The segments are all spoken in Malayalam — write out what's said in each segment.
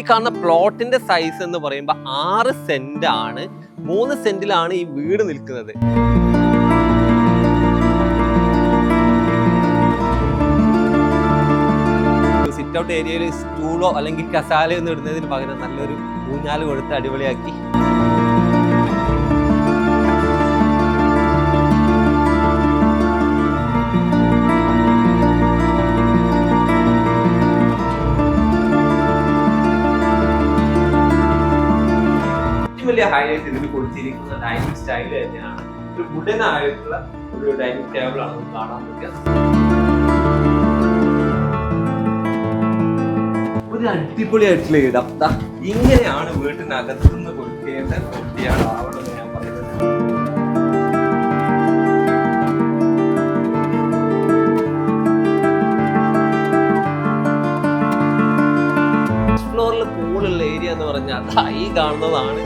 കാണുന്ന പ്ലോട്ടിന്റെ സൈസ് എന്ന് പറയുമ്പോൾ 6 സെന്റ് ആണ്. 3 സെന്റിലാണ് ഈ വീട് നിൽക്കുന്നത്. സിറ്റ് ഔട്ട് ഏരിയയിൽ സ്റ്റൂളോ അല്ലെങ്കിൽ കസാലയോ ഒന്നും ഇടുന്നതിന് പകരം നല്ലൊരു ഊഞ്ഞാല് കൊടുത്ത് അടിപൊളിയാക്കി. വലിയ ഹൈലൈറ്റ് ഇതിൽ കൊടുത്തിരിക്കുന്ന ഡൈനിങ് സ്റ്റൈൽ തന്നെയാണ്. ഒരു വുഡൻ ആയിട്ടുള്ള ഒരു ഡൈനിങ് ടേബിൾ ആണ് നമുക്ക് കാണാൻ പറ്റുക. ഒരു അടിപൊളിയായിട്ടുള്ള ഇടം. ഇങ്ങനെയാണ് വീട്ടിനകത്ത് നിന്ന് കൊടുക്കേണ്ട കുട്ടിയാണ് അവിടെ ഞാൻ പറയുന്നത്. ഫ്ലോറിൽ പൂളുള്ള ഏരിയ എന്ന് പറഞ്ഞാൽ ഈ കാണുന്നതാണ്.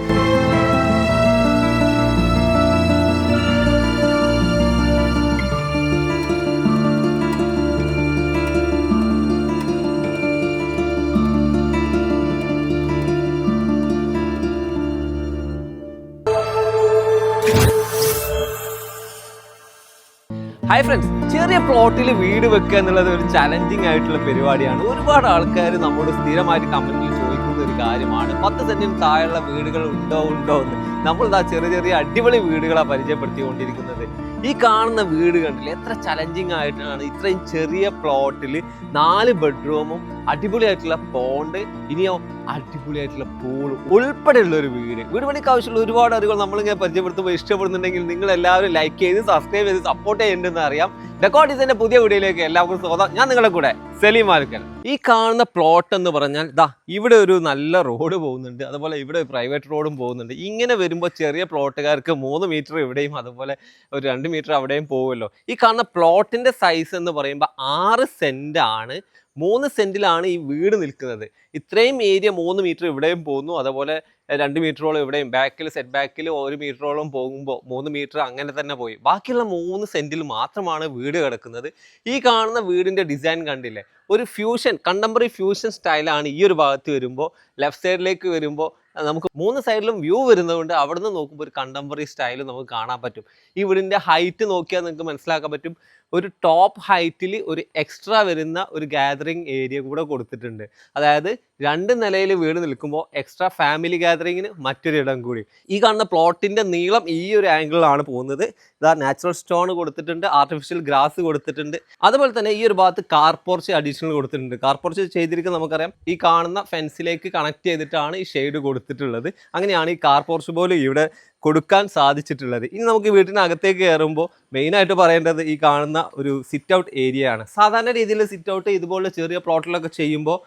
ഹായ് ഫ്രണ്ട്സ്, ചെറിയ പ്ലോട്ടിൽ വീട് വെക്കുക എന്നുള്ളത് ഒരു ചലഞ്ചിങ് ആയിട്ടുള്ള പരിപാടിയാണ്. ഒരുപാട് ആൾക്കാർ നമ്മോട് സ്ഥിരമായിട്ട് കമന്റിൽ ചോദിക്കുന്ന ഒരു കാര്യമാണ്, 10 സെന്റിന് താഴെയുള്ള വീടുകൾ ഉണ്ടോ എന്ന്. നമ്മൾ ചെറിയ അടിപൊളി വീടുകളാണ് പരിചയപ്പെടുത്തിക്കൊണ്ടിരിക്കുന്നത്. ഈ കാണുന്ന വീട് കണ്ടില്ലേ, എത്ര ചലഞ്ചിങ് ആയിട്ടാണ്. ഇത്രയും ചെറിയ പ്ലോട്ടിൽ 4 ബെഡ്റൂമും അടിപൊളിയായിട്ടുള്ള പോണ്ട്, ഇനിയോ അടിപൊളിയായിട്ടുള്ള പൂളും ഉൾപ്പെടെയുള്ള ഒരു വീട് പണിക്ക് ആവശ്യമുള്ള ഒരുപാട് അറിവുകൾ നമ്മളിങ്ങനെ പരിചയപ്പെടുത്തുമ്പോൾ ഇഷ്ടപ്പെടുന്നുണ്ടെങ്കിൽ നിങ്ങൾ എല്ലാവരും ലൈക്ക് ചെയ്ത് സബ്സ്ക്രൈബ് ചെയ്ത് സപ്പോർട്ട് ചെയ്യേണ്ടതെന്ന് അറിയാം. ഡെക്കോ ഡിസൈൻ്റെ പുതിയ വീഡിയോയിലേക്ക് എല്ലാവർക്കും സ്വാഗതം. ഞാൻ നിങ്ങളുടെ കൂടെ സലീം ആൽക്കൽ. ഈ കാണുന്ന പ്ലോട്ട് എന്ന് പറഞ്ഞാൽ ഇവിടെ ഒരു നല്ല റോഡ് പോകുന്നുണ്ട്, അതുപോലെ ഇവിടെ പ്രൈവറ്റ് റോഡും പോകുന്നുണ്ട്. ഇങ്ങനെ വരുമ്പോൾ ചെറിയ പ്ലോട്ടുകാർക്ക് 3 മീറ്റർ ഇവിടെയും അതുപോലെ ഒരു 2 മീറ്റർ അവിടെയും പോകുമല്ലോ. ഈ കാണുന്ന പ്ലോട്ടിന്റെ സൈസ് എന്ന് പറയുമ്പോൾ 6 സെന്റ് ആണ്. 3 സെന്റിലാണ് ഈ വീട് നിൽക്കുന്നത്. ഇത്രയും ഏരിയ 3 മീറ്റർ ഇവിടെയും പോകുന്നു, അതുപോലെ 2 മീറ്ററോളം ഇവിടെയും. ബാക്കിൽ സെറ്റ് ബാക്കിൽ 1 മീറ്ററോളം പോകുമ്പോൾ 3 മീറ്റർ അങ്ങനെ തന്നെ പോയി. ബാക്കിയുള്ള 3 സെന്റിൽ മാത്രമാണ് വീട് കിടക്കുന്നത്. ഈ കാണുന്ന വീടിന്റെ ഡിസൈൻ കണ്ടില്ലേ, ഒരു ഫ്യൂഷൻ, കണ്ടംപററി ഫ്യൂഷൻ സ്റ്റൈലാണ്. ഈ ഒരു ഭാഗത്ത് വരുമ്പോൾ ലെഫ്റ്റ് സൈഡിലേക്ക് വരുമ്പോൾ നമുക്ക് 3 സൈഡിലും വ്യൂ വരുന്നതുകൊണ്ട് അവിടെ നിന്ന് നോക്കുമ്പോൾ ഒരു കണ്ടംപററി സ്റ്റൈൽ നമുക്ക് കാണാൻ പറ്റും. ഈ വീടിൻ്റെ ഹൈറ്റ് നോക്കിയാൽ നിങ്ങൾക്ക് മനസ്സിലാക്കാൻ പറ്റും. ഒരു ടോപ്പ് ഹൈറ്റിൽ ഒരു എക്സ്ട്രാ വരുന്ന ഒരു ഗാദറിങ് ഏരിയ കൂടെ കൊടുത്തിട്ടുണ്ട്. അതായത് 2 നിലയിൽ വീട് നിൽക്കുമ്പോൾ എക്സ്ട്രാ ഫാമിലി ഗാദറിങ്ങിന് മറ്റൊരിടം കൂടി. ഈ കാണുന്ന പ്ലോട്ടിൻ്റെ നീളം ഈ ഒരു ആംഗിളിലാണ് പോകുന്നത്. നാച്ചുറൽ സ്റ്റോൺ കൊടുത്തിട്ടുണ്ട്, ആർട്ടിഫിഷ്യൽ ഗ്രാസ് കൊടുത്തിട്ടുണ്ട്. അതുപോലെ തന്നെ ഈ ഒരു ഭാഗത്ത് കാർ പോർച്ച് അഡീഷണൽ കൊടുത്തിട്ടുണ്ട്. കാർ പോർച്ച് ചെയ്തിരിക്കുന്നത് നമുക്കറിയാം, ഈ കാണുന്ന ഫെൻസിലേക്ക് കണക്ട് ചെയ്തിട്ടാണ് ഈ ഷെയ്ഡ് കൊടുത്തിട്ടുള്ളത്. അങ്ങനെയാണ് ഈ കാർ പോർച്ച് പോലും ഇവിടെ കൊടുക്കാൻ സാധിച്ചിട്ടുള്ളത്. ഇനി നമുക്ക് വീട്ടിനകത്തേക്ക് കയറുമ്പോൾ മെയിനായിട്ട് പറയേണ്ടത് ഈ കാണുന്ന ഒരു സിറ്റ് ഔട്ട് ഏരിയ ആണ്. സാധാരണ രീതിയിൽ സിറ്റ് ഔട്ട് ഇതുപോലെ ചെറിയ പ്ലോട്ടിലൊക്കെ ചെയ്യുമ്പോൾ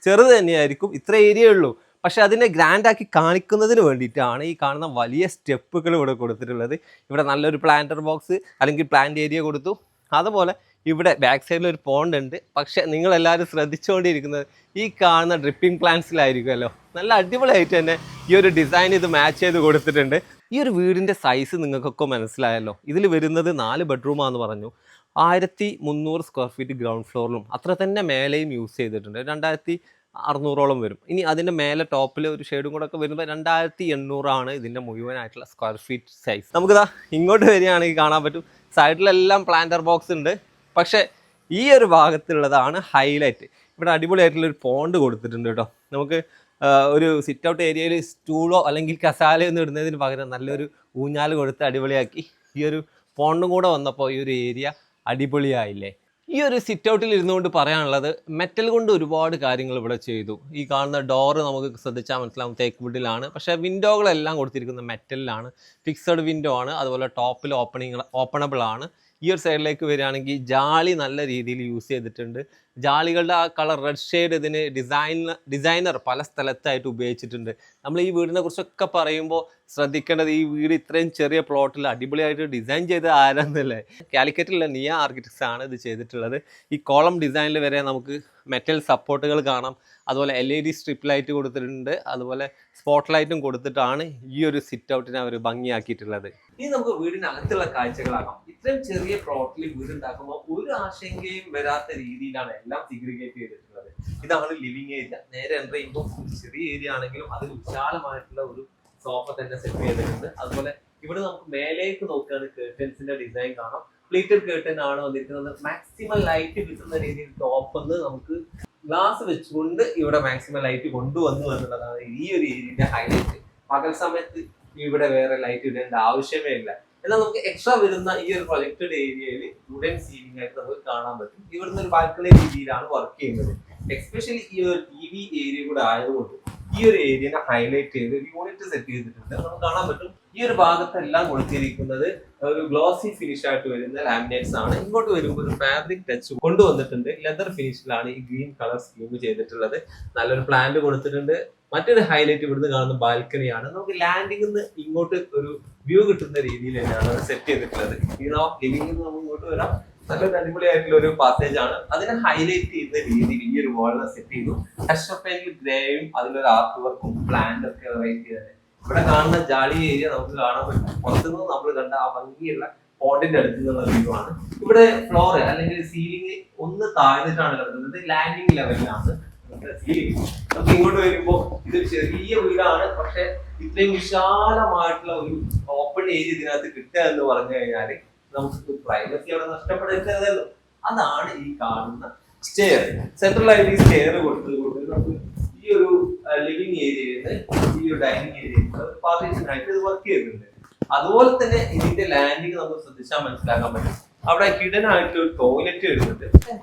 ചെറുത് തന്നെയായിരിക്കും, ഇത്ര ഏരിയ ഉള്ളൂ. പക്ഷെ അതിനെ ഗ്രാൻഡാക്കി കാണിക്കുന്നതിന് വേണ്ടിയിട്ടാണ് ഈ കാണുന്ന വലിയ സ്റ്റെപ്പുകൾ ഇവിടെ കൊടുത്തിട്ടുള്ളത്. ഇവിടെ നല്ലൊരു പ്ലാന്റർ ബോക്സ് അല്ലെങ്കിൽ പ്ലാന്റ് ഏരിയ കൊടുത്തു. അതുപോലെ ഇവിടെ ബാക്ക് സൈഡിൽ ഒരു പോണ്ട് ഉണ്ട്. പക്ഷെ നിങ്ങളെല്ലാവരും ശ്രദ്ധിച്ചുകൊണ്ടിരിക്കുന്നത് ഈ കാണുന്ന ഡ്രിപ്പിംഗ് പ്ലാന്റ്സിലായിരിക്കുമല്ലോ. നല്ല അടിപൊളിയായിട്ട് തന്നെ ഈ ഒരു ഡിസൈൻ ഇത് മാച്ച് ചെയ്ത് കൊടുത്തിട്ടുണ്ട്. ഈ ഒരു വീടിൻ്റെ സൈസ് നിങ്ങൾക്കൊക്കെ മനസ്സിലായല്ലോ. ഇതിൽ വരുന്നത് 4 ബെഡ്റൂമാണെന്ന് പറഞ്ഞു. 1300 സ്ക്വയർ ഫീറ്റ് ഗ്രൗണ്ട് ഫ്ലോറിലും അത്ര തന്നെ മേലെയും യൂസ് ചെയ്തിട്ടുണ്ട്. 2600ഓളം വരും. ഇനി അതിൻ്റെ മേലെ ടോപ്പിൽ ഒരു ഷെയ്ഡും കൂടെ ഒക്കെ വരുമ്പോൾ 2800 ഇതിൻ്റെ മുഴുവനായിട്ടുള്ള സ്ക്വയർ ഫീറ്റ് സൈസ്. നമുക്കിതാ ഇങ്ങോട്ട് വരികയാണെങ്കിൽ കാണാൻ പറ്റും, സൈഡിലെല്ലാം പ്ലാന്റർ ബോക്സ് ഉണ്ട്. പക്ഷേ ഈ ഒരു ഭാഗത്തുള്ളതാണ് ഹൈലൈറ്റ്. ഇവിടെ അടിപൊളിയായിട്ടുള്ളൊരു പോണ്ട് കൊടുത്തിട്ടുണ്ട് കേട്ടോ. നമുക്ക് ഒരു സിറ്റ് ഔട്ട് ഏരിയയിൽ സ്റ്റൂളോ അല്ലെങ്കിൽ കസാലയോ ഒന്നും ഇടുന്നതിന് പകരം നല്ലൊരു ഊഞ്ഞാല് കൊടുത്ത് അടിപൊളിയാക്കി. ഈ ഒരു പോണ്ടും കൂടെ വന്നപ്പോൾ ഈ ഒരു ഏരിയ അടിപൊളിയായില്ലേ. ഈ ഒരു സിറ്റ് ഔട്ടിൽ ഇരുന്നുകൊണ്ട് പറയാനുള്ളത്, മെറ്റൽ കൊണ്ട് ഒരുപാട് കാര്യങ്ങൾ ഇവിടെ ചെയ്തു. ഈ കാണുന്ന ഡോറ് നമുക്ക് ശ്രദ്ധിച്ചാൽ മനസ്സിലാവും തേക്ക് വുഡിലാണ്. പക്ഷേ വിൻഡോകളെല്ലാം കൊടുത്തിരിക്കുന്നത് മെറ്റലിലാണ്. ഫിക്സഡ് വിൻഡോ ആണ്, അതുപോലെ ടോപ്പിൽ ഓപ്പണബിൾ ആണ്. ഈ ഒരു സൈഡിലേക്ക് വരികയാണെങ്കിൽ ജാളി നല്ല രീതിയിൽ യൂസ് ചെയ്തിട്ടുണ്ട്. ജാളികളുടെ ആ കളർ റെഡ് ഷെയ്ഡ് ഇതിന് ഡിസൈനർ പല സ്ഥലത്തായിട്ട് ഉപയോഗിച്ചിട്ടുണ്ട്. നമ്മൾ ഈ വീടിനെ കുറിച്ചൊക്കെ പറയുമ്പോൾ ശ്രദ്ധിക്കേണ്ടത്, ഈ വീട് ഇത്രയും ചെറിയ പ്ലോട്ടിൽ അടിപൊളിയായിട്ട് ഡിസൈൻ ചെയ്ത് ആരാന്നല്ലേ. കാലിക്കറ്റിലെ നിയ ആർക്കിടെക്ട്സ് ആണ് ഇത് ചെയ്തിട്ടുള്ളത്. ഈ കോളം ഡിസൈനിൽ വരെ നമുക്ക് മെറ്റൽ സപ്പോർട്ടുകൾ കാണാം. അതുപോലെ LED സ്ട്രിപ്പ് ലൈറ്റ് കൊടുത്തിട്ടുണ്ട്, അതുപോലെ സ്പോട്ട് ലൈറ്റും കൊടുത്തിട്ടാണ് ഈ ഒരു സിറ്റ് ഔട്ടിനെ അവർ ഭംഗിയാക്കിയിട്ടുള്ളത്. ഇനി നമുക്ക് വീടിനകത്തുള്ള കാഴ്ചകളാകാം. ഇത്രയും ചെറിയ പ്ലോട്ടിൽ വീടുണ്ടാക്കുമ്പോൾ ഒരു ആശങ്കയും വരാത്ത രീതിയിലാണ് എല്ലാം സിഗ്രിഗേറ്റ് ചെയ്തിട്ടുള്ളത്. ഇതാണ് ലിവിങ് ഏരിയ. നേരെ എൻ്റർ ചെയ്യുമ്പോൾ ചെറിയ ഏരിയ ആണെങ്കിലും അതിൽ വിശാലമായിട്ടുള്ള ഒരു സോഫ തന്നെ സെറ്റ് ചെയ്തിട്ടുണ്ട്. അതുപോലെ ഇവിടെ നമുക്ക് മേലേക്ക് നോക്കുകയാണ് കേർട്ടൻസിന്റെ ഡിസൈൻ കാണാം. പ്ലീറ്റഡ് കേർട്ടൻ ആണ് വന്നിരിക്കുന്നത്. മാക്സിമം ലൈറ്റ് കിട്ടുന്ന രീതിയിൽ ടോപ്പ് നമുക്ക് ഗ്ലാസ് വെച്ചുകൊണ്ട് ഇവിടെ മാക്സിമം ലൈറ്റ് കൊണ്ടുവന്നു എന്നുള്ളതാണ് ഈ ഒരു ഏരിയയുടെ ഹൈലൈറ്റ്. പകൽ സമയത്ത് ഇവിടെ വേറെ ലൈറ്റ് ഇടേണ്ട ആവശ്യമേ ഇല്ല. എന്നാൽ നമുക്ക് എക്സ്ട്രാ വരുന്ന ഈ ഒരു പ്രൊജക്റ്റഡ് ഏരിയയിൽ വുഡൻ സീലിംഗ് ആയിട്ട് നമുക്ക് കാണാൻ പറ്റും. ഇവിടുന്ന് ഒരു ബാൽക്കണി രീതിയിലാണ് വർക്ക് ചെയ്യുന്നത്. എക്സ്പെഷ്യലി ഈ ഒരു ടി.വി ഏരിയ കൂടെ ആയതുകൊണ്ട് ഈ ഒരു ഏരിയനെ ഹൈലൈറ്റ് ചെയ്ത് ഒരു യൂണിറ്റ് സെറ്റ് ചെയ്തിട്ടുണ്ട്. നമുക്ക് കാണാൻ പറ്റും ഈ ഒരു ഭാഗത്തെല്ലാം കൊടുത്തിരിക്കുന്നത് ഒരു ഗ്ലോസി ഫിനിഷ് ആയിട്ട് വരുന്ന ലാമിനേറ്റ്സ് ആണ്. ഇങ്ങോട്ട് വരുമ്പോൾ ഒരു ഫാബ്രിക് ടച്ച് കൊണ്ടുവന്നിട്ടുണ്ട്. ലെതർ ഫിനിഷിലാണ് ഈ ഗ്രീൻ കളർ സ്കീം ചെയ്തിട്ടുള്ളത്. നല്ലൊരു പ്ലാന്റ് കൊടുത്തിട്ടുണ്ട്. മറ്റൊരു ഹൈലൈറ്റ് ഇവിടുന്ന് കാണുന്ന ബാൽക്കണിയാണ്. നമുക്ക് ലാൻഡിംഗിൽ നിന്ന് ഇങ്ങോട്ട് ഒരു വ്യൂ കിട്ടുന്ന രീതിയിൽ തന്നെയാണ് സെറ്റ് ചെയ്തിട്ടുള്ളത്. ലിവിംഗിൽ നിന്ന് നമുക്ക് ഇങ്ങോട്ട് വരാം. നല്ലൊരു അടിപൊളിയായിട്ടുള്ള ഒരു പാസേജ് ആണ്. അതിനെ ഹൈലൈറ്റ് ചെയ്യുന്ന രീതിയിൽ ഈ ഒരു വാളിനെ സെറ്റ് ചെയ്തു. ടച്ച് പെയിന്റിൽ ഗ്രേയും അതിലൊരു ആർട്ട് വർക്കും പ്ലാന്റ് ഒക്കെ വെറൈറ്റി ചെയ്തത്. ഇവിടെ കാണുന്ന ജാളി ഏരിയ നമുക്ക് കാണാൻ പറ്റും. പുറത്തുനിന്ന് നമ്മൾ കണ്ട ആ ഭംഗിയുള്ള പോണ്ടിന്റെ അടുത്ത് നിന്നുള്ള വ്യൂ ആണ്. ഇവിടെ ഫ്ലോർ അല്ലെങ്കിൽ സീലിംഗ് ഒന്ന് താഴ്ന്നിട്ടാണ് കിടക്കുന്നത്. ലാൻഡിംഗ് ലെവലിലാണ് സീലിംഗ്. നമുക്ക് ഇങ്ങോട്ട് വരുമ്പോൾ ഇതൊരു ചെറിയ വീടാണ്. പക്ഷെ ഇത്രയും വിശാലമായിട്ടുള്ള ഒരു ഓപ്പൺ ഏരിയ ഇതിനകത്ത് കിട്ടുക എന്ന് പറഞ്ഞു കഴിഞ്ഞാല് നമുക്ക് പ്രൈവസി അവിടെ നഷ്ടപ്പെടരുതല്ലോ. അതാണ് ഈ കാണുന്ന സ്റ്റെയർ. സെൻട്രൽ ആയിട്ട് ഈ സ്റ്റെയർ കൊടുത്തത് നമുക്ക് ഈ ഒരു ലിവിംഗ് ഏരിയയിൽ ഈ ഒരു ഡൈനിങ് ഏരിയയിൽ പാർട്ടീഷൻ ആയിട്ട് ഇത് വർക്ക് ചെയ്യുന്നുണ്ട്. അതുപോലെ തന്നെ ഇതിന്റെ ലാൻഡിങ് നമുക്ക് ശ്രദ്ധിച്ചാൽ മനസ്സിലാക്കാൻ പറ്റും. അവിടെ ഹിഡൻ ആയിട്ട് ഒരു ടോയ്ലറ്റ് വരുന്നുണ്ട്.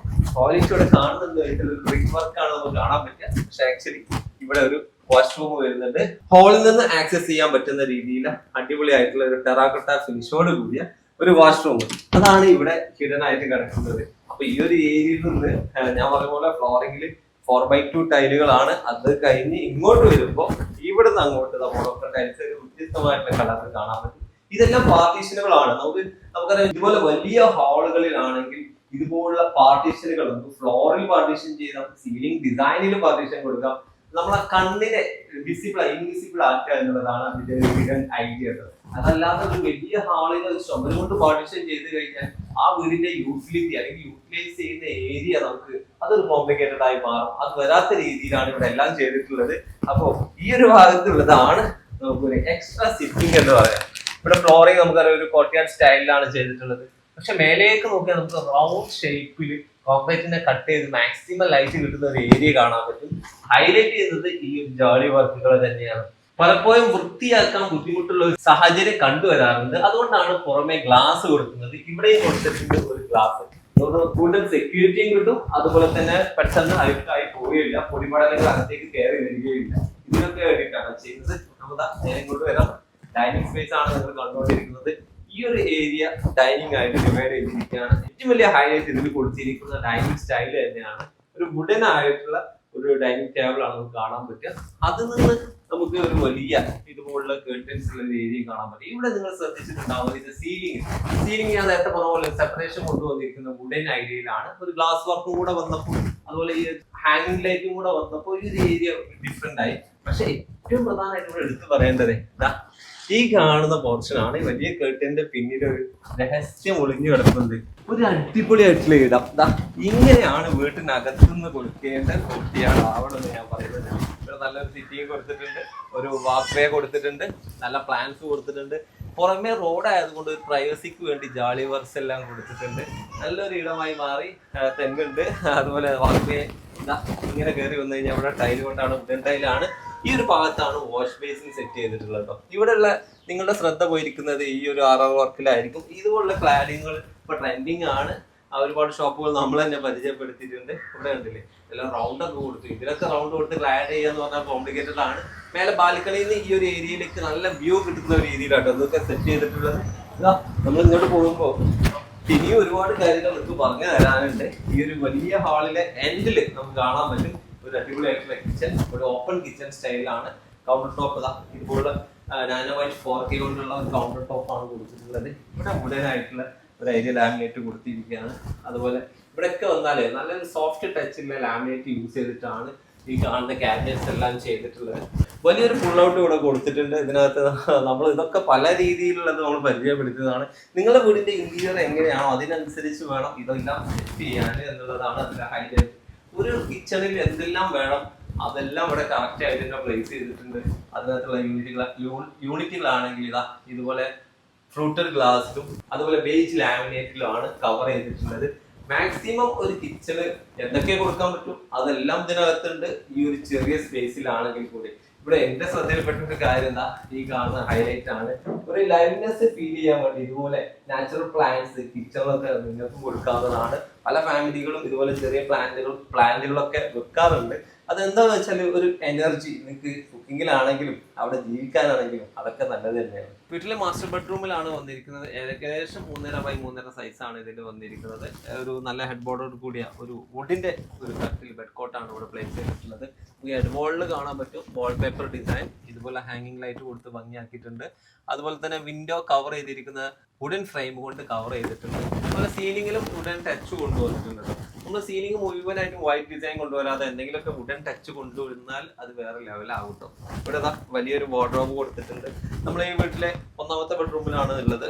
ടോയ്ലറ്റ് ഇവിടെ കാണുന്നുണ്ട്. ഒരു ബ്രിക്ക് വർക്കാണ് നമുക്ക് കാണാൻ പറ്റുക. പക്ഷെ ആക്ച്വലി ഇവിടെ ഒരു വാഷ്റൂം വരുന്നുണ്ട്. ഹാളിൽ നിന്ന് ആക്സസ് ചെയ്യാൻ പറ്റുന്ന രീതിയിൽ അടിപൊളിയായിട്ടുള്ള ഒരു ടെറാക്കോട്ട ഫിനിഷോട് കൂടിയ ഒരു വാഷ്റൂം. അതാണ് ഇവിടെ ഹിഡൻ ആയിട്ട് കിടക്കുന്നത്. അപ്പൊ ഈ ഒരു ഏരിയയിൽ നിന്ന് ഞാൻ പറഞ്ഞ പോലെ ഫ്ലോറിംഗിൽ 4x2 ടൈലുകളാണ്. അത് കഴിഞ്ഞ് ഇങ്ങോട്ട് വരുമ്പോൾ ഇവിടുന്ന് അങ്ങോട്ട് നമ്മളൊക്കെ ടൈൽസ് ഒരു വ്യത്യസ്തമായിട്ടുള്ള കളർ കാണാൻ പറ്റും. ഇതെല്ലാം പാർട്ടീഷനുകളാണ്. നമുക്കറിയാം ഇതുപോലെ വലിയ ഹാളുകളിലാണെങ്കിൽ ഇതുപോലുള്ള പാർട്ടീഷനുകൾ നമുക്ക് ഫ്ലോറിൽ പാർട്ടീഷൻ ചെയ്യാം, സീലിംഗ് ഡിസൈനിൽ പാർട്ടീഷൻ കൊടുക്കാം. നമ്മളെ കണ്ണിനെ ഇൻവിസിബിൾ ആക്കുക എന്നുള്ളതാണ് അതിന്റെ ഒരു ഐഡിയ. അതല്ലാതെ ഒരു വലിയ ഹാളിൽ ചുമര് കൊണ്ട് പാർട്ടീഷൻ ചെയ്ത് കഴിഞ്ഞാൽ ആ വീടിന്റെ യൂട്ടിലിറ്റി അല്ലെങ്കിൽ യൂട്ടിലൈസ് ചെയ്യുന്ന ഏരിയ നമുക്ക് അതൊരു കോംപ്ലിക്കേറ്റഡ് ആയി മാറും. അത് വരാത്ത രീതിയിലാണ് ഇവിടെ എല്ലാം ചെയ്തിട്ടുള്ളത്. അപ്പോ ഈ ഒരു ഭാഗത്തുള്ളതാണ് നമുക്കൊരു എക്സ്ട്രാ സിറ്റിംഗ് എന്ന് പറയാം. ഇവിടെ ഫ്ലോറിംഗ് നമുക്കറിയാം ഒരു കോർട്ട്യാർഡ് സ്റ്റൈലിലാണ് ചെയ്തിട്ടുള്ളത്. പക്ഷെ മേലേക്ക് നോക്കിയാൽ നമുക്ക് റൗണ്ട് ഷേപ്പിൽ കോൺക്രീറ്റിനെ കട്ട് ചെയ്ത് മാക്സിമം ലൈറ്റ് കിട്ടുന്ന ഒരു ഏരിയ കാണാൻ പറ്റും. ഹൈലൈറ്റ് ചെയ്യുന്നത് ഈ ഒരു ജോളി വർക്കുകൾ തന്നെയാണ്. പലപ്പോഴും വൃത്തിയാക്കാൻ ബുദ്ധിമുട്ടുള്ള ഒരു സാഹചര്യം കണ്ടുവരാറുണ്ട്. അതുകൊണ്ടാണ് പുറമെ ഗ്ലാസ് കൊടുക്കുന്നത്. ഇവിടെയും കൊടുത്തിട്ടുണ്ട് ഒരു ഗ്ലാസ്. കൂടുതൽ സെക്യൂരിറ്റിയും കിട്ടും. അതുപോലെ തന്നെ പെട്ടെന്ന് അഴുക്കായി പോവുകയില്ല, പൊടിപടലങ്ങൾ അകത്തേക്ക് കയറി വരികയില്ല. ഇതിനൊക്കെ വേണ്ടിയിട്ടാണ് ചെയ്യുന്നത്. നമുക്ക് നേരെ ഇങ്ങോട്ട് വരാം. ഡൈനിങ് സ്പേസ് ആണ് നിങ്ങൾ കണ്ടുകൊണ്ടിരിക്കുന്നത്. ഈ ഒരു ഏരിയ ഡൈനിങ് ആയിട്ട് ഡിവൈഡ് ചെയ്തിരിക്കുകയാണ്. ഏറ്റവും വലിയ ഹൈലൈറ്റ് ഇതിൽ കൊടുത്തിരിക്കുന്ന ഡൈനിങ് സ്റ്റൈൽ തന്നെയാണ്. ഒരു വുഡൻ ആയിട്ടുള്ള ഒരു ഡൈനിങ് ടേബിൾ ആണ് നമുക്ക് കാണാൻ പറ്റുക. അതിൽ നിന്ന് നമുക്ക് ഒരു വലിയ ഇതുപോലുള്ള കേർട്ടൻസ് ഉള്ള ഒരു ഏരിയ കാണാൻ പറ്റും. ഇവിടെ നിങ്ങൾ ശ്രദ്ധിച്ചിട്ടുണ്ടാവും ഇത് സീലിംഗ് ഞാൻ നേരത്തെ പറഞ്ഞ പോലെ സെപ്പറേഷൻ കൊണ്ടുവന്നിരിക്കുന്ന വുഡൻ ഐഡിയയിലാണ്. ഒരു ഗ്ലാസ് വർക്കും കൂടെ വന്നപ്പോൾ അതുപോലെ ഈ ഹാങ്ങിങ് ലൈറ്റും കൂടെ വന്നപ്പോൾ ഈ ഒരു ഏരിയ ഡിഫറെന്റ് ആയി. പക്ഷെ ഏറ്റവും പ്രധാനമായിട്ട് ഇവിടെ എടുത്തു പറയേണ്ടത് ഈ കാണുന്ന പോർഷൻ ആണ്. ഈ വലിയ കേർട്ടന്റെ പിന്നിൽ ഒരു രഹസ്യം ഒളിഞ്ഞു കിടക്കുന്നത്. ഒരു അടിപൊളിയായിട്ടുള്ള ഇടം. ഇങ്ങനെയാണ് വീട്ടിനകത്തുനിന്ന് കൊടുക്കേണ്ട കുട്ടിയാണ് ആവണമെന്ന് ഞാൻ പറയുന്നത്. ഇവിടെ നല്ലൊരു സിറ്റിങ് കൊടുത്തിട്ടുണ്ട്, ഒരു വാക്ക് വേ കൊടുത്തിട്ടുണ്ട്, നല്ല പ്ലാൻസ് കൊടുത്തിട്ടുണ്ട്. പുറമെ റോഡ് ആയതുകൊണ്ട് ഒരു പ്രൈവസിക്ക് വേണ്ടി ജാളി വർക്ക്സ് എല്ലാം കൊടുത്തിട്ടുണ്ട്. നല്ലൊരു ഇടമായി മാറി. തെങ്ങുണ്ട്, അതുപോലെ വാക്ക് വേ ഇങ്ങനെ കയറി വന്നു കഴിഞ്ഞാൽ ഇവിടെ ടൈൽ കൊണ്ടാണ്, വുഡൻ ടൈലാണ്. ഈ ഒരു ഭാഗത്താണ് വാഷ് ബേസിൻ സെറ്റ് ചെയ്തിട്ടുള്ളത് കേട്ടോ. ഇവിടെയുള്ള നിങ്ങളുടെ ശ്രദ്ധ പോയിരിക്കുന്നത് ഈ ഒരു വർക്കിലായിരിക്കും. ഇതുപോലുള്ള ക്ലാഡിങ്ങൾ ഇപ്പൊ ട്രെൻഡിങ് ആണ്. ഒരുപാട് ഷോപ്പുകൾ നമ്മൾ തന്നെ പരിചയപ്പെടുത്തിയിട്ടുണ്ട്. ഇവിടെ കണ്ടില്ലേ എല്ലാം റൗണ്ട് ഒക്കെ കൊടുത്തു. ഇതിലൊക്കെ റൗണ്ട് കൊടുത്ത് ക്ലാഡ് ചെയ്യാന്ന് പറഞ്ഞാൽ കോംപ്ലിക്കേറ്റഡ് ആണ്. മേലെ ബാൽക്കണിയിൽ നിന്ന് ഈ ഒരു ഏരിയയിലേക്ക് നല്ല വ്യൂ കിട്ടുന്ന ഒരു രീതിയിലാട്ടോ അതൊക്കെ സെറ്റ് ചെയ്തിട്ടുള്ളത്. നമ്മൾ ഇങ്ങോട്ട് പോകുമ്പോൾ ഇനിയും ഒരുപാട് കാര്യങ്ങൾ നമുക്ക് പറഞ്ഞു തരാനുണ്ട്. ഈ ഒരു വലിയ ഹാളിലെ എൻഡിൽ നമുക്ക് കാണാൻ പറ്റും ഒരു അടിപൊളിയായിട്ടുള്ള കിച്ചൺ. ഒരു ഓപ്പൺ കിച്ചൺ സ്റ്റൈലാണ്. കൗണ്ടർ ടോപ്പ് ഇതുപോലുള്ള നാനോവൈറ്റ് 4K കൊണ്ടുള്ള ഒരു കൗണ്ടർ ടോപ്പ് ആണ് കൊടുത്തിട്ടുള്ളത്. ഇവിടെ വുഡനായിട്ടുള്ള ഒരു ഏരിയ ലാമിനേറ്റ് കൊടുത്തിരിക്കുകയാണ്. അതുപോലെ ഇവിടെയൊക്കെ വന്നാലേ നല്ലൊരു സോഫ്റ്റ് ടച്ചുള്ള ലാമിനേറ്റ് യൂസ് ചെയ്തിട്ടാണ് ഈ കാണുന്ന ക്യാബിനറ്റ്സ് എല്ലാം ചെയ്തിട്ടുള്ളത്. വലിയൊരു ഫുൾ ഔട്ട് ഇവിടെ കൊടുത്തിട്ടുണ്ട്. ഇതിനകത്ത് നമ്മൾ ഇതൊക്കെ പല രീതിയിലുള്ളത് നമ്മൾ പരിചയപ്പെടുത്തിയതാണ്. നിങ്ങളുടെ വീടിന്റെ ഇന്റീരിയർ എങ്ങനെയാണോ അതിനനുസരിച്ച് വേണം ഇതെല്ലാം സെറ്റ് ചെയ്യാൻ എന്നുള്ളതാണ് അതിന്റെ ഹൈലൈറ്റ്. ഒരു കിച്ചണിൽ എന്തെല്ലാം വേണം അതെല്ലാം ഇവിടെ കറക്റ്റ് ആയിട്ട് തന്നെ പ്ലേസ് ചെയ്തിട്ടുണ്ട്. അതിനകത്തുള്ള യൂണിറ്റുകളാണെങ്കിൽ ഇതാ ഇതുപോലെ ഫ്രൂട്ടഡ് ഗ്ലാസിലും അതുപോലെ ബേജ് ലാമിനേറ്റിലും ആണ് കവർ ചെയ്തിട്ടുള്ളത്. മാക്സിമം ഒരു കിച്ചണ് എന്തൊക്കെ കൊടുക്കാൻ പറ്റും അതെല്ലാം ഇതിനകത്തുണ്ട് ഈ ഒരു ചെറിയ സ്പേസിലാണെങ്കിൽ കൂടി. ഇവിടെ എന്റെ ശ്രദ്ധയിൽപ്പെട്ട ഒരു കാര്യം എന്താ, ഈ കാണുന്ന ഹൈലൈറ്റ് ആണ്. ഒരു ലൈവ്നെസ് ഫീൽ ചെയ്യാൻ വേണ്ടി ഇതുപോലെ നാച്ചുറൽ പ്ലാന്റ്സ് കിച്ചണിലൊക്കെ നിങ്ങൾക്ക് കൊടുക്കാവുന്നതാണ്. പല ഫാമിലികളും ഇതുപോലെ ചെറിയ പ്ലാന്റുകളൊക്കെ വെക്കാറുണ്ട്. അതെന്താന്ന് വെച്ചാൽ ഒരു എനർജി നിങ്ങൾക്ക് കുക്കിങ്ങിലാണെങ്കിലും അവിടെ ജീവിക്കാനാണെങ്കിലും അതൊക്കെ നല്ലത് തന്നെയാണ്. വീട്ടിലെ മാസ്റ്റർ ബെഡ്റൂമിലാണ് വന്നിരിക്കുന്നത്. ഏകദേശം 3.5 സൈസാണ് ഇതിൽ വന്നിരിക്കുന്നത്. ഒരു നല്ല ഹെഡ് ബോർഡോട് കൂടിയ ഒരു വുഡിന്റെ ഒരു കട്ടിൽ ബെഡ് കോട്ടാണ് ഇവിടെ പ്ലേസ് ചെയ്തിട്ടുള്ളത്. ഈ ഹെഡ് ബോർഡിൽ കാണാൻ പറ്റും വാൾ പേപ്പർ ഡിസൈൻ, ഇതുപോലെ ഹാങ്ങിങ് ലൈറ്റ് കൊടുത്ത് ഭംഗിയാക്കിയിട്ടുണ്ട്. അതുപോലെ തന്നെ വിൻഡോ കവർ ചെയ്തിരിക്കുന്ന വുഡൻ ഫ്രെയിം കൊണ്ട് കവർ ചെയ്തിട്ടുണ്ട്. അതുപോലെ സീലിംഗിലും വുഡൻ ടച്ച് കൊണ്ടുവന്നിട്ടുണ്ട്. നമ്മൾ സീലിംഗ് മുഴുവനായിട്ടും വൈറ്റ് ഡിസൈൻ കൊണ്ടുവരാതെ എന്തെങ്കിലുമൊക്കെ വുഡൻ ടച്ച് കൊണ്ടുവരുന്നാൽ അത് വേറെ ലെവലാവും കേട്ടോ. ഇവിടെ വലിയൊരു വാർഡ്രോബ് കൊടുത്തിട്ടുണ്ട്. നമ്മൾ ഈ വീട്ടിലെ 1ാമത്തെ ബെഡ്റൂമിലാണ് ഉള്ളത്.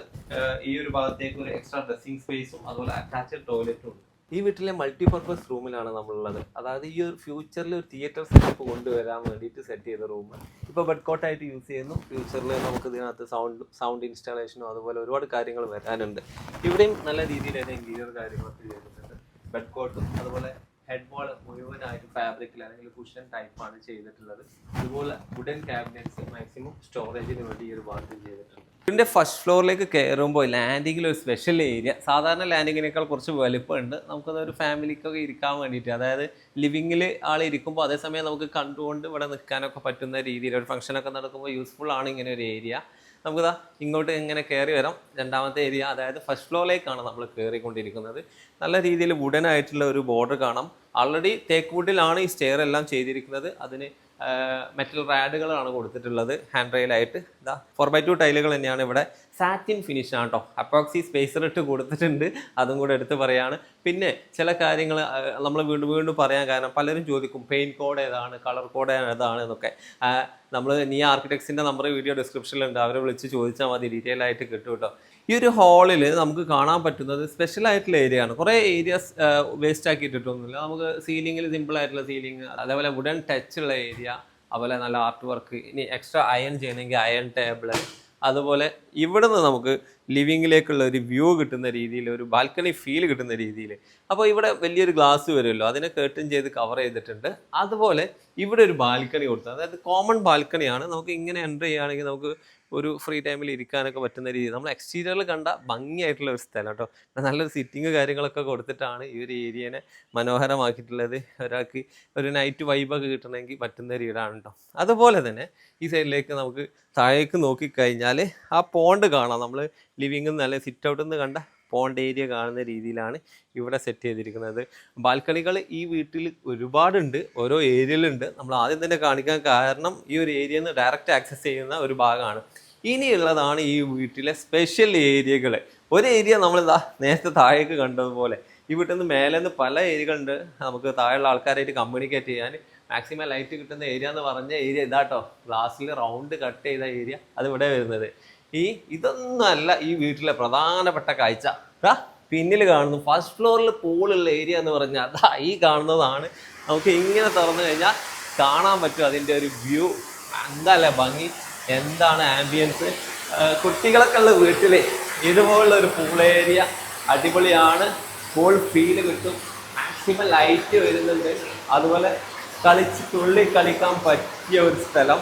ഈ ഒരു ഭാഗത്തേക്ക് ഒരു എക്സ്ട്രാ ഡ്രസ്സിംഗ് സ്പേസും അതുപോലെ അറ്റാച്ച്ഡ് ടോയ്ലറ്റും ഉണ്ട്. ഈ വീട്ടിലെ മൾട്ടിപർപ്പസ് റൂമിലാണ് നമ്മളുള്ളത്. അതായത് ഈ ഒരു ഫ്യൂച്ചറിൽ ഒരു തിയേറ്റർ സെറ്റപ്പ് കൊണ്ടുവരാൻ വേണ്ടിയിട്ട് സെറ്റ് ചെയ്ത റൂം ഇപ്പോൾ ബെഡ് കോട്ടായിട്ട് യൂസ് ചെയ്യുന്നു. ഫ്യൂച്ചറിൽ നമുക്ക് ഇതിനകത്ത് സൗണ്ട് ഇൻസ്റ്റാളേഷനോ അതുപോലെ ഒരുപാട് കാര്യങ്ങൾ വരാനുണ്ട്. ഇവിടെയും നല്ല രീതിയിൽ തന്നെ ഇന്റീരിയർ കാര്യങ്ങളൊക്കെ ചെയ്തിട്ടുണ്ട്. ബെഡ് കോട്ടും അതുപോലെ ഹെഡ് ബോൾ മുഴുവനായിട്ട് ഫാബ്രിക്കിൽ അല്ലെങ്കിൽ കുഷൻ ടൈപ്പാണ് ചെയ്തിട്ടുള്ളത്. അതുപോലെ വുഡൻ ക്യാബിനറ്റ്സ് മാക്സിമം സ്റ്റോറേജിന് വേണ്ടി ഈ ഒരു ഭാഗത്ത് ചെയ്തിട്ടുണ്ട്. ഇതിൻ്റെ ഫസ്റ്റ് ഫ്ലോറിലേക്ക് കയറുമ്പോൾ ലാൻഡിങ്ങിൽ ഒരു സ്പെഷ്യൽ ഏരിയ, സാധാരണ ലാൻഡിങ്ങിനേക്കാൾ കുറച്ച് വലുപ്പമുണ്ട്. നമുക്കത് ഒരു ഫാമിലിക്കൊക്കെ ഇരിക്കാൻ വേണ്ടിയിട്ട്, അതായത് ലിവിങ്ങിൽ ആൾ ഇരിക്കുമ്പോൾ അതേസമയം നമുക്ക് കണ്ടുകൊണ്ട് ഇവിടെ നിൽക്കാനൊക്കെ പറ്റുന്ന രീതിയിൽ ഒരു ഫംഗ്ഷനൊക്കെ നടക്കുമ്പോൾ യൂസ്ഫുൾ ആണ് ഇങ്ങനെ ഒരു ഏരിയ. നമുക്കിതാ ഇങ്ങോട്ട് ഇങ്ങനെ കയറി വരാം. 2ാമത്തെ ഏരിയ, അതായത് ഫസ്റ്റ് ഫ്ലോറിലേക്കാണ് നമ്മൾ കയറിക്കൊണ്ടിരിക്കുന്നത്. നല്ല രീതിയിൽ വുഡൻ ആയിട്ടുള്ള ഒരു ബോർഡർ കാണാം. ആൾറെഡി തേക്ക് വുഡിലാണ് ഈ സ്റ്റെയർ എല്ലാം ചെയ്തിരിക്കുന്നത്. അതിന് മെറ്റൽ റാഡുകളാണ് കൊടുത്തിട്ടുള്ളത് ഹാൻഡ് റെയിലായിട്ട്. ഇതാ 4x2 ടൈലുകൾ തന്നെയാണ്. ഇവിടെ സാറ്റിൻ ഫിനിഷ് ആണ് കേട്ടോ. അപ്പോക്സി സ്പേസർ ഇട്ട് കൊടുത്തിട്ടുണ്ട്, അതും കൂടെ എടുത്ത് പറയാണ്. പിന്നെ ചില കാര്യങ്ങൾ നമ്മൾ വീണ്ടും പറയാൻ കാരണം പലരും ചോദിക്കും പെയിന്റ് കോഡ് ഏതാണ്, കളർ കോഡ് ഏതാണ് എന്നൊക്കെ. നമ്മൾ നിയ ആർക്കിടെക്ട്സിൻ്റെ നമ്പർ വീഡിയോ ഡിസ്ക്രിപ്ഷനിലുണ്ട്, അവരെ വിളിച്ച് ചോദിച്ചാൽ മതി, ഡീറ്റെയിൽ ആയിട്ട് കിട്ടും കേട്ടോ. ഈ ഒരു ഹാളിൽ നമുക്ക് കാണാൻ പറ്റുന്നത് സ്പെഷ്യൽ ആയിട്ടുള്ള ഏരിയ ആണ്. കുറേ ഏരിയാസ് വേസ്റ്റ് ആക്കിയിട്ടിട്ടൊന്നുമില്ല. നമുക്ക് സീലിങ്ങിൽ സിമ്പിൾ ആയിട്ടുള്ള സീലിംഗ്, അതേപോലെ വുഡൻ ടച്ച് ഉള്ള ഏരിയ, അതുപോലെ നല്ല ആർട്ട് വർക്ക്. ഇനി എക്സ്ട്രാ അയൺ ചെയ്യണമെങ്കിൽ അയൺ ടേബിള്, അതുപോലെ ഇവിടെ നിന്ന് നമുക്ക് ലിവിങ്ങിലേക്കുള്ള ഒരു വ്യൂ കിട്ടുന്ന രീതിയിൽ, ഒരു ബാൽക്കണി ഫീൽ കിട്ടുന്ന രീതിയിൽ. അപ്പോൾ ഇവിടെ വലിയൊരു ഗ്ലാസ് വരുമല്ലോ, അതിനെ കേർട്ടൻ ചെയ്ത് കവർ ചെയ്തിട്ടുണ്ട്. അതുപോലെ ഇവിടെ ഒരു ബാൽക്കണി കൊടുത്തു, അതായത് കോമൺ ബാൽക്കണിയാണ്. നമുക്ക് ഇങ്ങനെ എൻ്റർ ചെയ്യുകയാണെങ്കിൽ നമുക്ക് ഒരു ഫ്രീ ടൈമിൽ ഇരിക്കാനൊക്കെ പറ്റുന്ന രീതി. നമ്മൾ എക്സ്റ്റീരിയറിൽ കണ്ട ഭംഗിയായിട്ടുള്ള ഒരു സ്ഥലം കേട്ടോ. നല്ലൊരു സിറ്റിങ് കാര്യങ്ങളൊക്കെ കൊടുത്തിട്ടാണ് ഈ ഒരു ഏരിയനെ മനോഹരമാക്കിയിട്ടുള്ളത്. ഒരാൾക്ക് ഒരു നൈറ്റ് വൈബൊക്കെ കിട്ടണമെങ്കിൽ പറ്റുന്ന ഒരു ഇടാണ് കേട്ടോ. അതുപോലെ തന്നെ ഈ സൈഡിലേക്ക് നമുക്ക് താഴേക്ക് നോക്കിക്കഴിഞ്ഞാൽ ആ പോണ്ട് കാണാം. നമ്മൾ ലിവിങ്ങിൽ നിന്ന് നല്ല സിറ്റ് ഔട്ടിൽ നിന്ന് കണ്ട പോണ്ട് ഏരിയ കാണുന്ന രീതിയിലാണ് ഇവിടെ സെറ്റ് ചെയ്തിരിക്കുന്നത്. ബാൽക്കണികൾ ഈ വീട്ടിൽ ഒരുപാടുണ്ട്, ഓരോ ഏരിയയിലുണ്ട്. നമ്മൾ ആദ്യം തന്നെ കാണിക്കാൻ കാരണം ഈ ഒരു ഏരിയയിൽ നിന്ന് ഡയറക്റ്റ് ആക്സസ് ചെയ്യുന്ന ഒരു ഭാഗമാണ്. ഇനിയുള്ളതാണ് ഈ വീട്ടിലെ സ്പെഷ്യൽ ഏരിയകൾ. ഒരു ഏരിയ നമ്മളിതാ നേരത്തെ താഴേക്ക് കണ്ടതുപോലെ ഈ വീട്ടിൽ നിന്ന് മേലെ നിന്ന് പല ഏരിയകളുണ്ട്. നമുക്ക് താഴെയുള്ള ആൾക്കാരായിട്ട് കമ്മ്യൂണിക്കേറ്റ് ചെയ്യാൻ മാക്സിമം ലൈറ്റ് കിട്ടുന്ന ഏരിയ എന്ന് പറഞ്ഞ ഏരിയ ഇതാട്ടോ. ഗ്ലാസ്സിൽ റൗണ്ട് കട്ട് ചെയ്ത ഏരിയ അത് ഇവിടെ വരുന്നത്. ഇതൊന്നുമല്ല ഈ വീട്ടിലെ പ്രധാനപ്പെട്ട കാഴ്ച. പിന്നിൽ കാണുന്നു ഫസ്റ്റ് ഫ്ലോറിൽ പൂളുള്ള ഏരിയ എന്ന് പറഞ്ഞാൽ അതാ ഈ കാണുന്നതാണ്. നമുക്ക് ഇങ്ങനെ തുറന്നു കഴിഞ്ഞാൽ കാണാൻ പറ്റും അതിൻ്റെ ഒരു വ്യൂ. എന്താല്ലേ ഭംഗി, എന്താണ് ആംബിയൻസ്. കുട്ടികളൊക്കെ ഉള്ള വീട്ടിൽ ഇതുപോലുള്ള ഒരു പൂൾ ഏരിയ അടിപൊളിയാണ്. പൂൾ ഫീല് കിട്ടും, മാക്സിമം ലൈറ്റ് വരുന്നുണ്ട്. അതുപോലെ തുള്ളി കളിക്കാൻ പറ്റിയ ഒരു സ്ഥലം.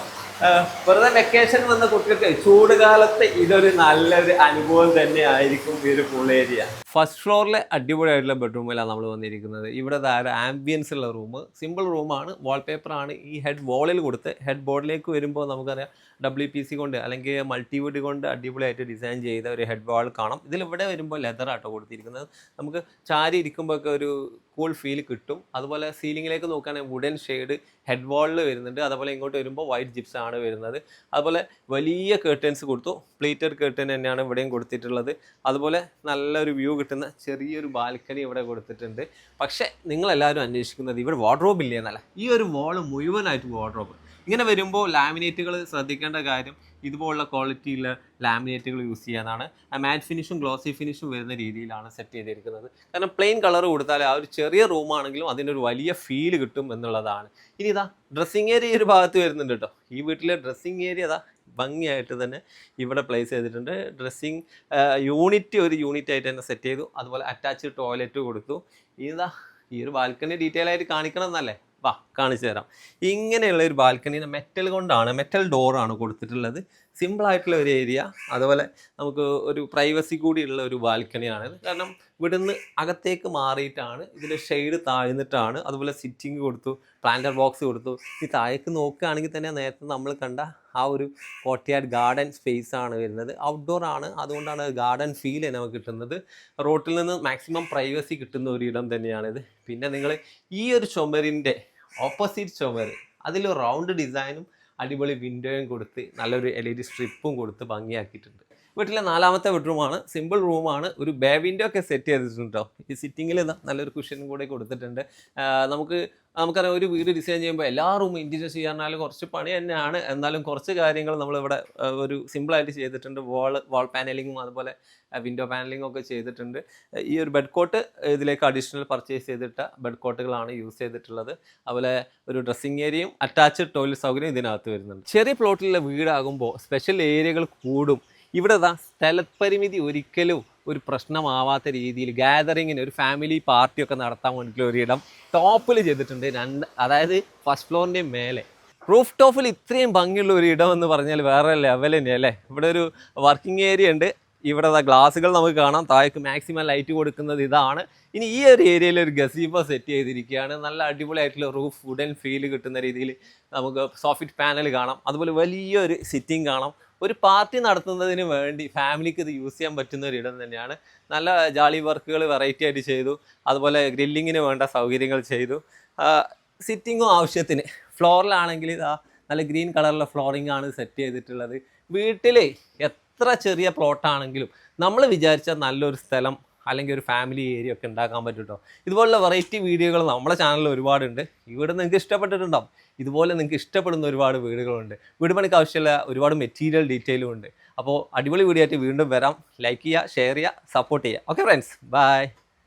വെറുതെ വെക്കേഷൻ വന്ന കുട്ടികൾക്ക് ചൂടുകാലത്ത് ഇതൊരു നല്ലൊരു അനുഭവം തന്നെ ആയിരിക്കും ഈ ഒരു പൂൾ ഏരിയ. ഫസ്റ്റ് ഫ്ലോറിലെ അടിപൊളിയായിട്ടുള്ള ബെഡ്റൂമിലാണ് നമ്മൾ വന്നിരിക്കുന്നത്. ഇവിടെ ആംബിയൻസ് ഉള്ള റൂം, സിമ്പിൾ റൂമാണ്. വാൾപേപ്പറാണ് ഈ ഹെഡ് വോളിൽ കൊടുത്ത്. ഹെഡ് ബോർഡിലേക്ക് വരുമ്പോൾ നമുക്കറിയാം WPC കൊണ്ട് അല്ലെങ്കിൽ മൾട്ടിവുഡ് കൊണ്ട് അടിപൊളിയായിട്ട് ഡിസൈൻ ചെയ്ത ഒരു ഹെഡ് വാൾ കാണാം. ഇതിലിവിടെ വരുമ്പോൾ ലെതറാട്ടോ കൊടുത്തിരിക്കുന്നത്. നമുക്ക് ചാരി ഇരിക്കുമ്പോഴൊക്കെ ഒരു കൂൾ ഫീൽ കിട്ടും. അതുപോലെ സീലിങ്ങിലേക്ക് നോക്കുകയാണെങ്കിൽ വുഡൻ ഷെയ്ഡ് ഹെഡ് വാളിൽ വരുന്നുണ്ട്. അതുപോലെ ഇങ്ങോട്ട് വരുമ്പോൾ വൈറ്റ് ജിപ്സ് ആണ് വരുന്നത്. അതുപോലെ വലിയ കേർട്ടൻസ് കൊടുത്തു, പ്ലീറ്റഡ് കേർട്ടൻ തന്നെയാണ് ഇവിടെയും കൊടുത്തിട്ടുള്ളത്. അതുപോലെ നല്ലൊരു വ്യൂ കിട്ടുന്ന ചെറിയൊരു ബാൽക്കണി ഇവിടെ കൊടുത്തിട്ടുണ്ട്. പക്ഷേ നിങ്ങളെല്ലാവരും അന്വേഷിക്കുന്നത് ഇവിടെ വാർഡ്രോബ് ഇല്ലേ എന്നല്ല, ഈ ഒരു വാള് മുഴുവനായിട്ട് വാർഡ്രോബ്. ഇങ്ങനെ വരുമ്പോൾ ലാമിനേറ്റുകൾ ശ്രദ്ധിക്കേണ്ട കാര്യം ഇതുപോലുള്ള ക്വാളിറ്റിയുള്ള ലാമിനേറ്റുകൾ യൂസ് ചെയ്യാനാണ്. മാറ്റ് ഫിനിഷും ഗ്ലോസി ഫിനിഷും വരുന്ന രീതിയിലാണ് സെറ്റ് ചെയ്തിരിക്കുന്നത്. കാരണം പ്ലെയിൻ കളർ കൊടുത്താൽ ആ ഒരു ചെറിയ റൂമാണെങ്കിലും അതിനൊരു വലിയ ഫീൽ കിട്ടും എന്നുള്ളതാണ്. ഇനി ഇതാ ഡ്രസ്സിങ് ഏരിയ ഒരു ഭാഗത്ത് വരുന്നുണ്ട് കേട്ടോ. ഈ വീട്ടിലെ ഡ്രസ്സിങ് ഏരിയ അതാ ഭംഗിയായിട്ട് തന്നെ ഇവിടെ പ്ലേസ് ചെയ്തിട്ടുണ്ട്. ഡ്രസ്സിങ് യൂണിറ്റ് ഒരു യൂണിറ്റ് ആയിട്ട് തന്നെ സെറ്റ് ചെയ്തു. അതുപോലെ അറ്റാച്ച്ഡ് ടോയ്ലറ്റ് കൊടുത്തു. ഇതാ ഈ ഒരു ബാൽക്കണി ഡീറ്റെയിൽ ആയിട്ട് കാണിക്കണം എന്നല്ലേ, വാ കാണിച്ചു തരാം. ഇങ്ങനെയുള്ള ഒരു ബാൽക്കണീനെ മെറ്റൽ കൊണ്ടാണ്, മെറ്റൽ ഡോറാണ് കൊടുത്തിട്ടുള്ളത്. സിമ്പിളായിട്ടുള്ള ഒരു ഏരിയ, അതുപോലെ നമുക്ക് ഒരു പ്രൈവസി കൂടിയുള്ള ഒരു ബാൽക്കണിയാണ്. കാരണം ഇവിടുന്ന് അകത്തേക്ക് മാറിയിട്ടാണ് ഇതിൻ്റെ ഷെയ്ഡ് താഴ്ന്നിട്ടാണ്. അതുപോലെ സിറ്റിംഗ് കൊടുത്തു, പ്ലാന്റർ ബോക്സ് കൊടുത്തു. ഈ താഴേക്ക് നോക്കുകയാണെങ്കിൽ തന്നെ നേരത്തെ നമ്മൾ കണ്ട ആ ഒരു കോർട്ട്യാർഡ് ഗാർഡൻ സ്പേസ് ആണ് വരുന്നത്. ഔട്ട്ഡോർ ആണ്, അതുകൊണ്ടാണ് ഗാർഡൻ ഫീൽ നമുക്ക് കിട്ടുന്നത്. റോട്ടിൽ നിന്ന് മാക്സിമം പ്രൈവസി കിട്ടുന്ന ഒരു ഇടം തന്നെയാണിത്. പിന്നെ നിങ്ങൾ ഈ ഒരു ചുമരിൻ്റെ ഓപ്പോസിറ്റ് ചുമര് അതിൽ റൗണ്ട് ഡിസൈനും അടിപൊളി വിൻഡോയും കൊടുത്ത് നല്ലൊരു LED സ്ട്രിപ്പും കൊടുത്ത് ഭംഗിയാക്കിയിട്ടുണ്ട്. വീട്ടിലെ 4ാമത്തെ ബെഡ്റൂമാണ്. സിമ്പിൾ റൂമാണ്. ഒരു ബേ വിൻഡോ ഒക്കെ സെറ്റ് ചെയ്തിട്ടുണ്ട് കേട്ടോ. ഈ സിറ്റിങ്ങിൽ നല്ലൊരു കുഷനും കൂടെ കൊടുത്തിട്ടുണ്ട്. നമുക്കറിയാം ഒരു വീട് ഡിസൈൻ ചെയ്യുമ്പോൾ എല്ലാ റൂമും ഇൻറ്റീരിയർ ചെയ്യാനാലും കുറച്ച് പണി തന്നെയാണ്. എന്നാലും കുറച്ച് കാര്യങ്ങൾ നമ്മളിവിടെ ഒരു സിമ്പിളായിട്ട് ചെയ്തിട്ടുണ്ട്. വാൾ പാനലിങ്ങും അതുപോലെ വിൻഡോ പാനലിങ്ങും ഒക്കെ ചെയ്തിട്ടുണ്ട്. ഈ ഒരു ബെഡ് കോട്ട് ഇതിലേക്ക് അഡീഷണൽ പർച്ചേസ് ചെയ്തിട്ട ബെഡ് കോട്ടുകളാണ് യൂസ് ചെയ്തിട്ടുള്ളത്. അതുപോലെ ഒരു ഡ്രസ്സിങ് ഏരിയയും അറ്റാച്ച്ഡ് ടോയ്ലറ്റ് സൗകര്യം ഇതിനകത്ത് വരുന്നുണ്ട്. ചെറിയ പ്ലോട്ടിലുള്ള വീടാകുമ്പോൾ സ്പെഷ്യൽ ഏരിയകൾ കൂടും. ഇവിടെ സ്ഥലപരിമിതി ഒരിക്കലും ഒരു പ്രശ്നമാവാത്ത രീതിയിൽ ഗാദറിങ്ങിന് ഒരു ഫാമിലി പാർട്ടിയൊക്കെ നടത്താൻ വേണ്ടിയിട്ടുള്ള ഒരിടം ടോപ്പിൽ ചെയ്തിട്ടുണ്ട്. അതായത് ഫസ്റ്റ് ഫ്ലോറിൻ്റെ മേലെ റൂഫ് ടോപ്പിൽ ഇത്രയും ഭംഗിയുള്ള ഒരു ഇടം എന്ന് പറഞ്ഞാൽ വേറെ ലെവൽ തന്നെയാണ് അല്ലേ. ഇവിടെ ഒരു വർക്കിംഗ് ഏരിയ ഉണ്ട്. ഇവിടെ ഗ്ലാസുകൾ നമുക്ക് കാണാം. താഴേക്ക് മാക്സിമം ലൈറ്റ് കൊടുക്കുന്നത് ഇതാണ്. ഇനി ഈ ഒരു ഏരിയയിൽ ഒരു ഗസീബോ സെറ്റ് ചെയ്തിരിക്കുകയാണ്. നല്ല അടിപൊളിയായിട്ടുള്ള റൂഫ് വുഡൻ ഫീൽ കിട്ടുന്ന രീതിയിൽ നമുക്ക് സോഫിറ്റ് പാനൽ കാണാം. അതുപോലെ വലിയൊരു സിറ്റിംഗ് കാണാം. ഒരു പാർട്ടി നടത്തുന്നതിന് വേണ്ടി ഫാമിലിക്ക് ഇത് യൂസ് ചെയ്യാൻ പറ്റുന്ന ഒരു ഇടം തന്നെയാണ്. നല്ല ജാളി വർക്കുകൾ വെറൈറ്റി ആയിട്ട് ചെയ്തു. അതുപോലെ ഗ്രില്ലിങ്ങിന് വേണ്ട സൗകര്യങ്ങൾ ചെയ്തു. സിറ്റിങ്ങും ആവശ്യത്തിന്. ഫ്ലോറിലാണെങ്കിൽ നല്ല ഗ്രീൻ കളറിലുള്ള ഫ്ലോറിംഗ് ആണ് സെറ്റ് ചെയ്തിട്ടുള്ളത്. വീട്ടിൽ എത്ര ചെറിയ പ്ലോട്ടാണെങ്കിലും നമ്മൾ വിചാരിച്ച നല്ലൊരു സ്ഥലം അല്ലെങ്കിൽ ഒരു ഫാമിലി ഏരിയ ഒക്കെ ഉണ്ടാക്കാൻ പറ്റും കേട്ടോ. ഇതുപോലുള്ള വെറൈറ്റി വീഡിയോകൾ നമ്മുടെ ചാനലിൽ ഒരുപാടുണ്ട്. ഈ വീട് നിങ്ങൾക്ക് ഇഷ്ടപ്പെട്ടിട്ടുണ്ടാവും. ഇതുപോലെ നിങ്ങൾക്ക് ഇഷ്ടപ്പെടുന്ന ഒരുപാട് വീടുകളുണ്ട്. വീട് പണിക്ക് ആവശ്യമുള്ള ഒരുപാട് മെറ്റീരിയൽ ഡീറ്റെയിലും ഉണ്ട്. അപ്പോൾ അടിപൊളി വീഡിയോ ആയിട്ട് വീണ്ടും വരാം. ലൈക്ക് ചെയ്യുക, ഷെയർ ചെയ്യുക, സപ്പോർട്ട് ചെയ്യുക. Okay friends, by.